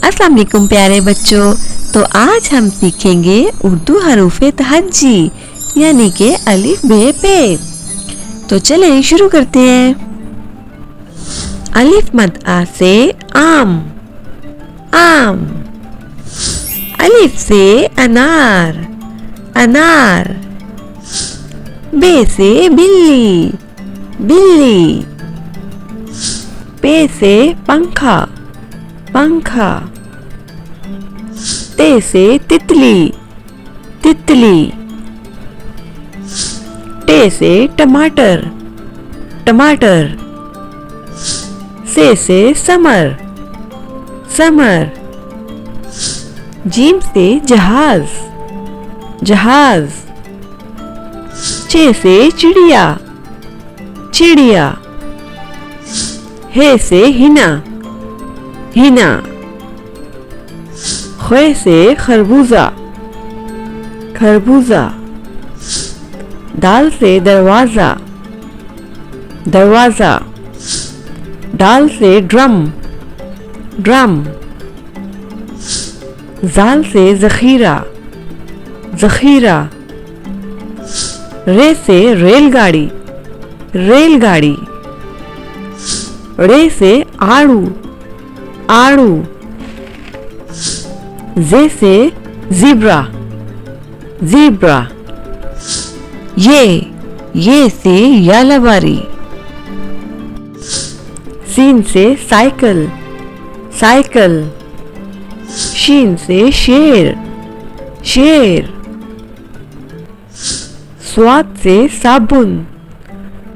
अस्सलाम वालेकुम प्यारे बच्चों। तो आज हम सीखेंगे उर्दू हरूफे तहज्जी यानी के अलिफ बे पे। तो चलें शुरू करते हैं। अलिफ मद आ से आम, आम। अलिफ से अनार, अनार। बे से बिल्ली, बिल्ली। पे से पंखा, पंखा। ते से तितली, तितली। टे से टमाटर, टमाटर। से समर, समर। जीम से जहाज, जहाज। चे से चिड़िया, चिड़िया। हे से हिना, हिना। खे से खरबूजा, खरबूजा। दाल से दरवाजा, दरवाजा। डाल से ड्रम, ड्रम। जाल से जखीरा, जखीरा। रे से रेलगाड़ी, रेलगाड़ी। रे से आड़ू, आड़ू। जे से ज़ीब्रा, ज़ीब्रा। ये से यालावारी। सीन से साइकिल, साइकिल। शीन से शेर, शेर। स्वाद से साबुन,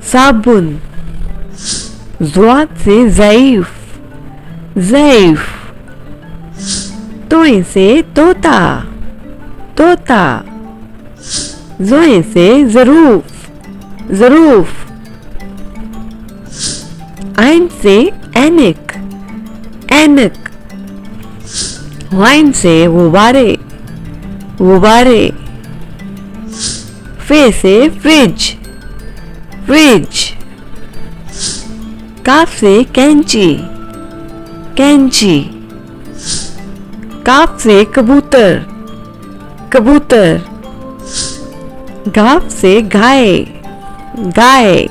साबुन। ज़्वाद से ज़ईफ, ज़ईफ। तोए से तोता, तोता। ज़ोए से ज़रूफ, ज़रूफ। आइन से ऐनक, ऐनक। वाइन से गुब्बारे, गुब्बारे। फे से फ्रिज, फ्रिज। काफ से कैंची, कैंची। काफ से कबूतर, कबूतर। गाफ से गाय, गाय।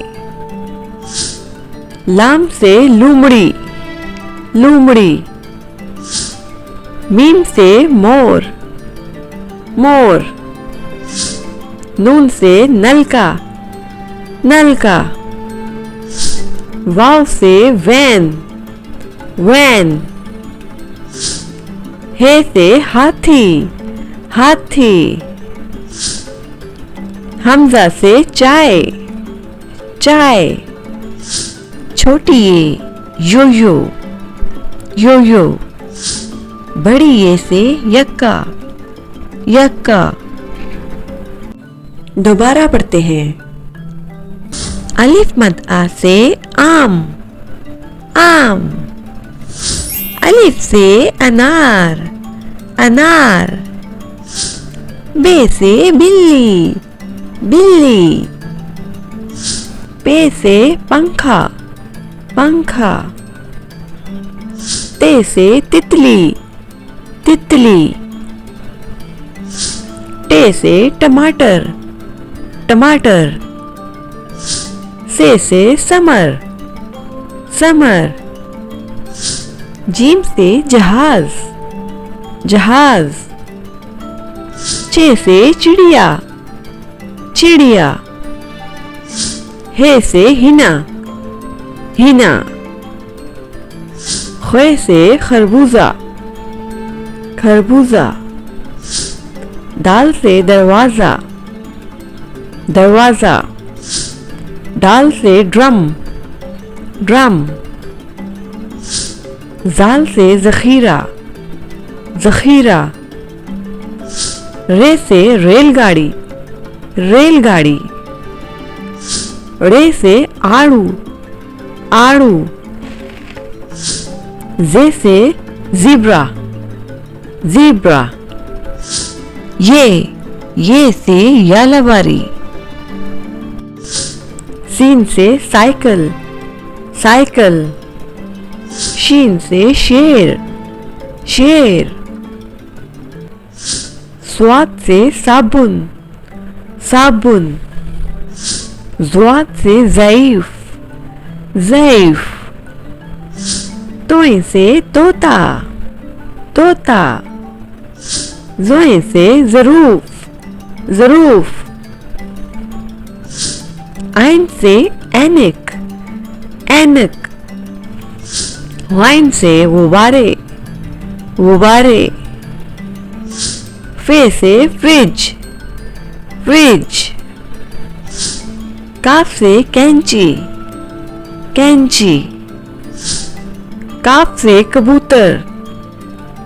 लाम से लूमड़ी, लूमड़ी। मीम से मोर, मोर। नून से नलका, नलका। वाव से वैन, वैन। हे से हाथी, हाथी। हमजा से चाय, चाय। छोटी ये यो-यो, यो-यो। बड़ी ये से यक्का, यक्का। दोबारा पढ़ते हैं। अलिफ मद आ से आम, आम। अलिफ से अनार, अनार। बे से बिल्ली, बिल्ली। पे से पंखा, पंखा। ते से तितली, तितली। टे से टमाटर, टमाटर। से समर, समर। जीम से जहाज, जहाज। चे से चिड़िया, चिड़िया। हे से हिना, हिना। खे से खरबूजा, खरबूजा। दाल से दरवाजा, दरवाजा। डाल से ड्रम, ड्रम। जाल से जखीरा, जखीरा। रे से रेलगाड़ी, रेलगाड़ी। रे से आड़ू, आड़ू। जे से ज़ीब्रा, ज़ीब्रा। ये से यालावारी। सीन से साइकिल, साइकिल। शीन से शेर, शेर। स्वाद से साबुन, साबुन। ज़्वाद से ज़ईफ, ज़ईफ। तोए से तोता, तोता। ज़ोए से ज़रूफ, ज़रूफ। आइन से ऐनक, ऐनक। वाइन से गुब्बारे, गुब्बारे। फे से फ्रिज, फ्रिज। काफ से कैंची, कैंची। काफ से कबूतर,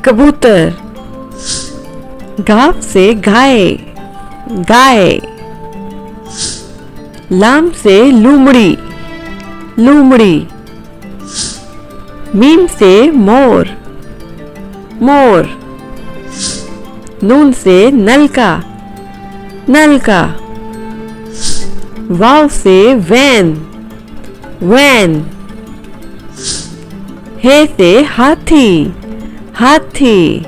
कबूतर। गाफ से गाय, गाय। लाम से लूमड़ी, लूमड़ी। मीम से मोर, मोर। नून से नलका, नलका। वाव से वैन, वैन। हे से हाथी, हाथी।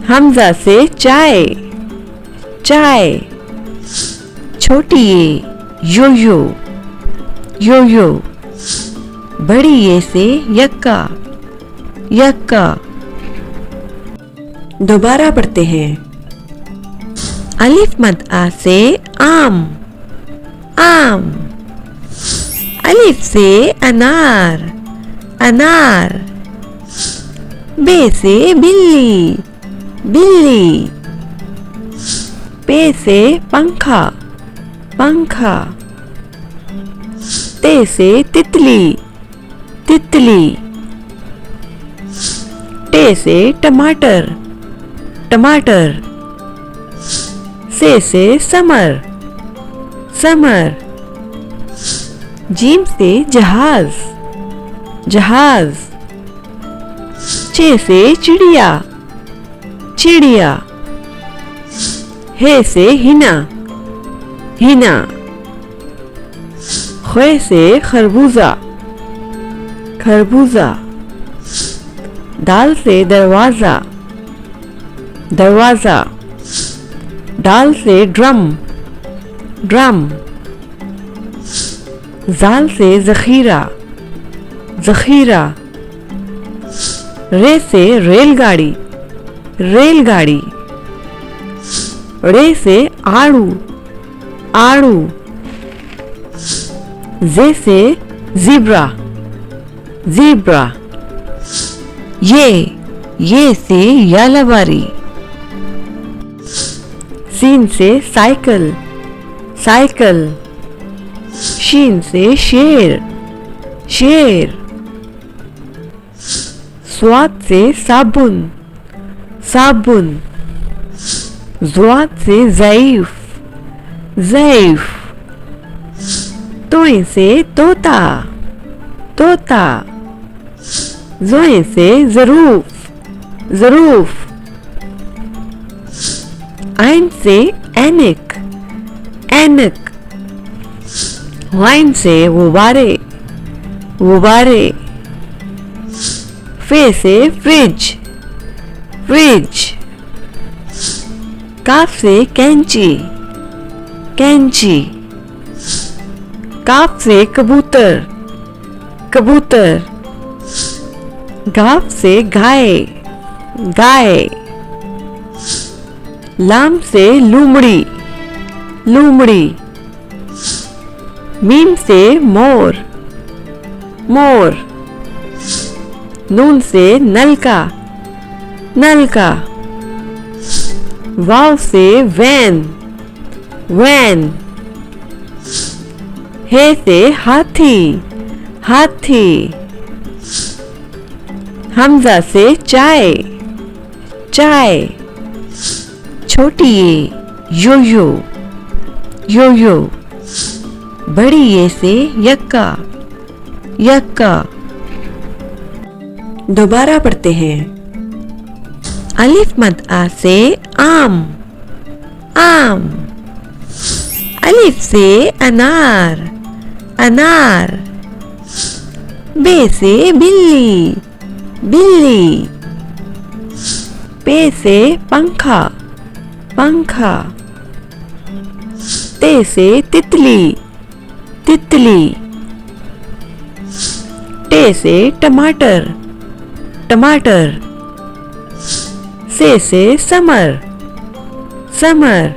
हमजा से चाय, चाय। छोटी ये यो-यो, यो-यो। बड़ी ये से यक्का, यक्का। दोबारा पढ़ते हैं। अलिफ मद आ से आम, आम। अलिफ से अनार, अनार। बे से बिल्ली, बिल्ली। पे से पंखा, पंखा। ते से तितली, तितली। टे से टमाटर, टमाटर। से समर, समर। जीम से जहाज, जहाज। चे से चिड़िया, चिड़िया। हे से हिना, हिना। खे से खरबूजा, खरबूजा। दाल से दरवाजा, दरवाजा। डाल से ड्रम, ड्रम। जाल से जखीरा, जखीरा। रे से रेलगाड़ी, रेलगाड़ी। रे से आड़ू, आड़ू। जे से ज़ीब्रा, ज़ीब्रा। ये से यालाबारी। सीन से साइकिल, साइकिल। शीन से शेर, शेर। स्वाद से साबुन, साबुन। ज़्वाद से ज़ईफ, ज़ईफ। तोए से तोता, तोता। ज़ोए से ज़रूफ, ज़रूफ। आइन से ऐनक, ऐनक। वाइन से गुब्बारे, गुब्बारे। फे से फ्रिज, फ्रिज। काफ से कैंची, कैंची। काफ से कबूतर, कबूतर। गाफ से गाय, गाय। लाम से लूमड़ी, लूमड़ी। मीम से मोर, मोर। नून से नलका, नलका। वाव से वैन, वैन। हे से हाथी, हाथी। हमजा से चाय, चाय। छोटी ये यो-यो, यो-यो। बड़ी ये से यक्का, यक्का। दोबारा पढ़ते हैं। अलिफ मद आ से आम, आम। अलिफ से अनार, अनार। बे से बिल्ली, बिल्ली। पे से पंखा, पंखा। ते से तितली, तितली। टे से टमाटर, टमाटर। से समर, समर।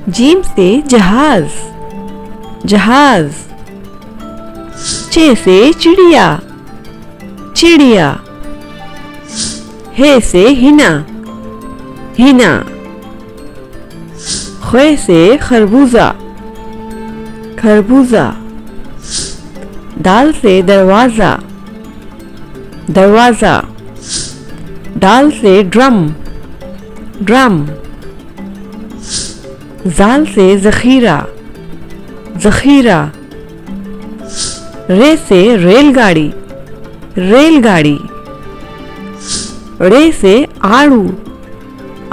जीम से जहाज, जहाज। चे से चिड़िया, चिड़िया। हे से हिना, हिना। खे से खरबूजा, खरबूजा। दाल से दरवाजा, दरवाजा। डाल से ड्रम, ड्रम। जाल से जखीरा, जखीरा। रे से रेलगाड़ी, रेलगाड़ी। रे से आड़ू,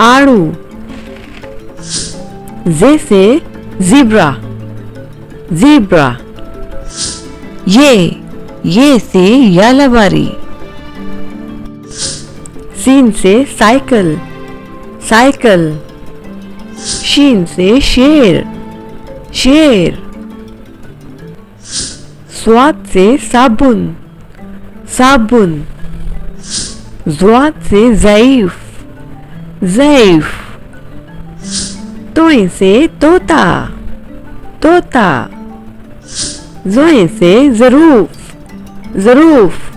आड़ू। जे से ज़ीब्रा, ज़ीब्रा। ये से यालाबारी। सीन से साइकिल, साइकिल। शीन से शेर, शेर। स्वाद से साबुन, साबुन। ज़्वाद से ज़ईफ, ज़ईफ। तोय से तोता, तोता। ज़ोय से ज़रूफ, ज़रूफ।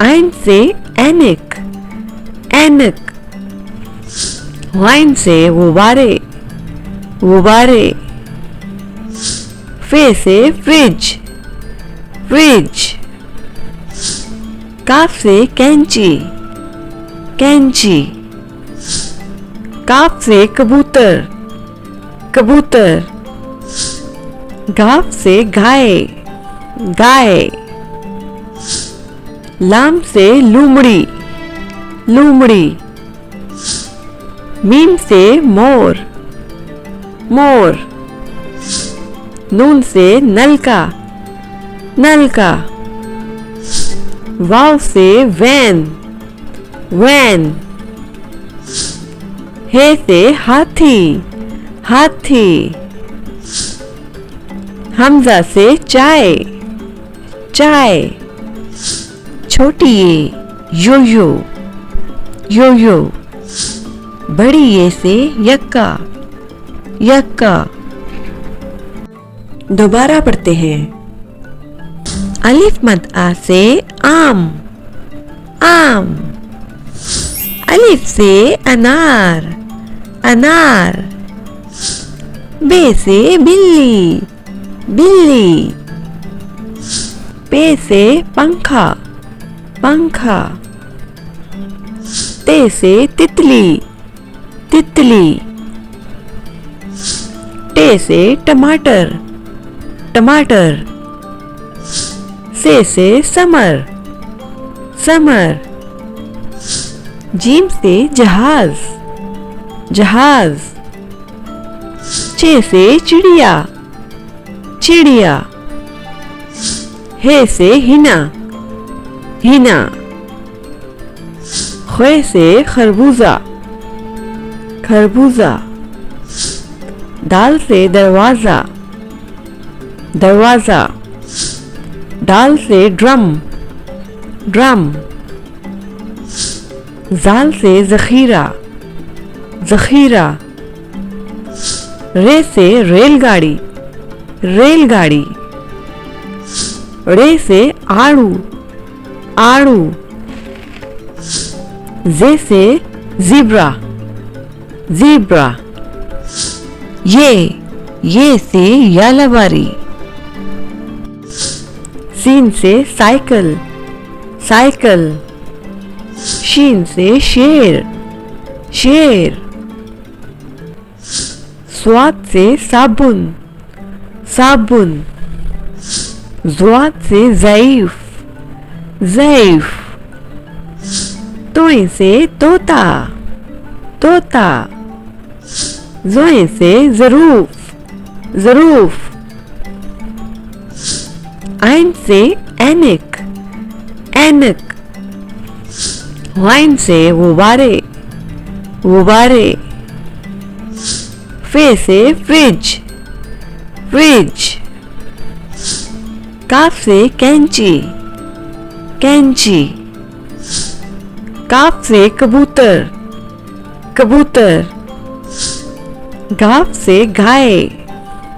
आइन से ऐनक, ऐनक। वाइन से गुब्बारे, गुब्बारे। फे से फ्रिज, फ्रिज। काफ से कैंची, कैंची। काफ से कबूतर, कबूतर। गाफ से गाय, गाय। लाम से लूमड़ी, लूमड़ी। मीम से मोर, मोर। नून से नलका, नलका। वाव से वैन, वैन। हे से हाथी, हाथी। हमजा से चाय, चाय। छोटी ये यो-यो, यो-यो। बड़ी ये से यक्का, यक्का। दोबारा पढ़ते हैं। अलिफ मद आ से आम, आम। अलिफ से अनार, अनार। बे से बिल्ली, बिल्ली। पे से पंखा, पंखा। ते से तितली, तितली। टे से टमाटर, टमाटर। से समर, समर। जीम से जहाज, जहाज। चे से चिड़िया, चिड़िया। हे से हिना, हिना। खे से खरबूजा, खरबूजा। दाल से दरवाजा, दरवाजा। डाल से ड्रम, ड्रम। जाल से जखीरा, जखीरा। रे से रेलगाड़ी, रेलगाड़ी। रे से आड़ू, आड़ू। जे से ज़ीब्रा, ज़ीब्रा। ये से यालाबारी। सीन से साइकिल, साइकिल। शीन से शेर, शेर। स्वाद से साबुन, साबुन। ज़्वाद से ज़ईफ, ज़ईफ। तोय से तोता, तोता। ज़ोय से ज़रूफ, ज़रूफ। आइन से ऐनक, ऐनक। वाइन से गुब्बारे, गुब्बारे। फे से फ्रिज, फ्रिज। काफ से कैंची, कैंची। काफ से कबूतर, कबूतर। गाफ से गाय,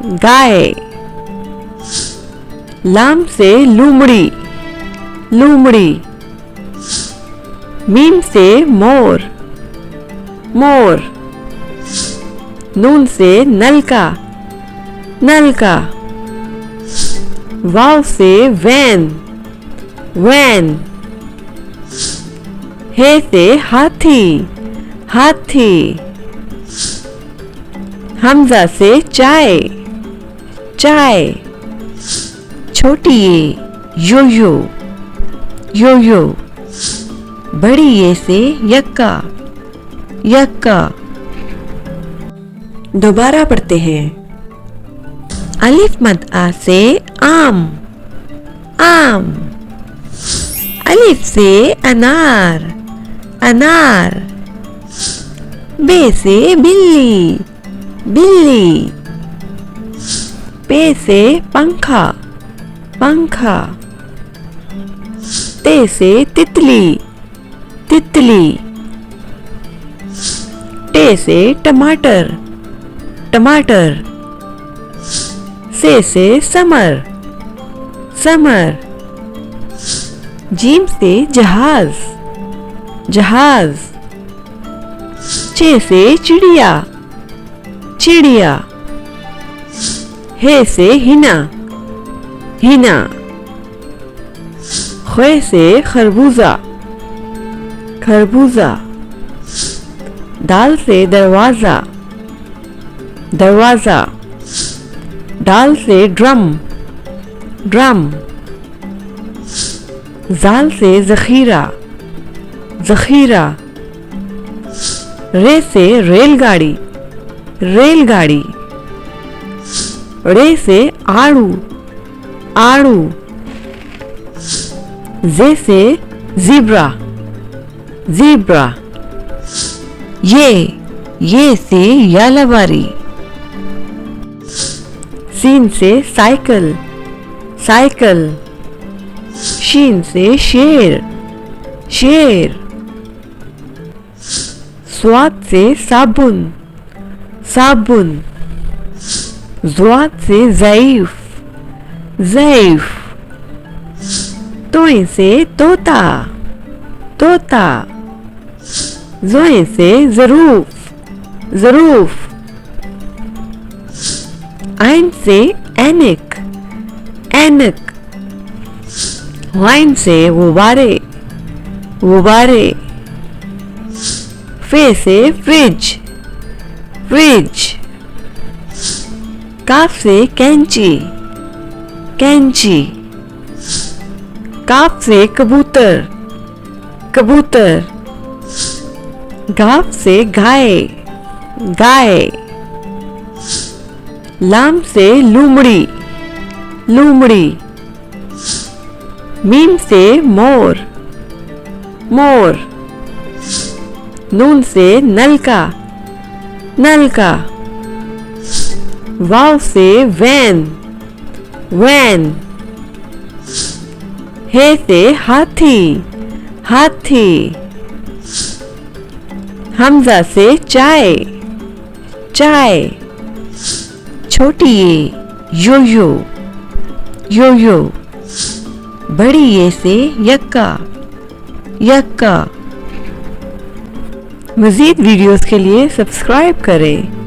गाय। लाम से लूमड़ी, लूमड़ी। मीम से मोर, मोर। नून से नलका, नलका। वाव से वैन, वैन। हे से हाथी, हाथी। हमजा से चाय, चाय। छोटी ये यो-यो, यो-यो। बड़ी ये से यक्का, यक्का। दोबारा पढ़ते हैं। अलिफ मद आ से आम, आम। अलिफ से अनार, अनार। बे से बिल्ली, बिल्ली। पे से पंखा, पंखा। ते से तितली, तितली। टे से टमाटर, टमाटर। से समर, समर। जीम से जहाज, जहाज। चे से चिड़िया, चिड़िया। हे से हिना, हिना। खे से खरबूजा, खरबूजा। दाल से दरवाजा, दरवाजा। दाल से ड्रम, ड्रम। जाल से जखीरा, जखीरा। रे से रेलगाड़ी, रेलगाड़ी। रे से आड़ू, आड़ू। जे से ज़ीब्रा, ज़ीब्रा। ये से यालावारी। सीन से साइकिल, साइकिल। शीन से शेर, शेर। स्वाद से साबुन, साबुन। ज़ुआद से ज़ईफ, ज़ईफ। तोए से तोता, तोता। ज़ोए से ज़रूफ, ज़रूफ। आइन से ऐनक, ऐनक। वाइन से गुब्बारे, गुब्बारे। फे से फ्रिज, फ्रिज। काफ से कैंची, कैंची। काफ से कबूतर, कबूतर। गाफ से गाय, गाय। लाम से लूमड़ी, लूमड़ी। मीम से मोर, मोर। नून से नलका, नलका। वाव से वैन, वैन। हे से हाथी, हाथी। हमजा से चाय, चाय। छोटी ये यो-यो, यो-यो। बड़ी ये से यक्का, यक्का। मज़ीद वीडियोस के लिए सब्सक्राइब करें।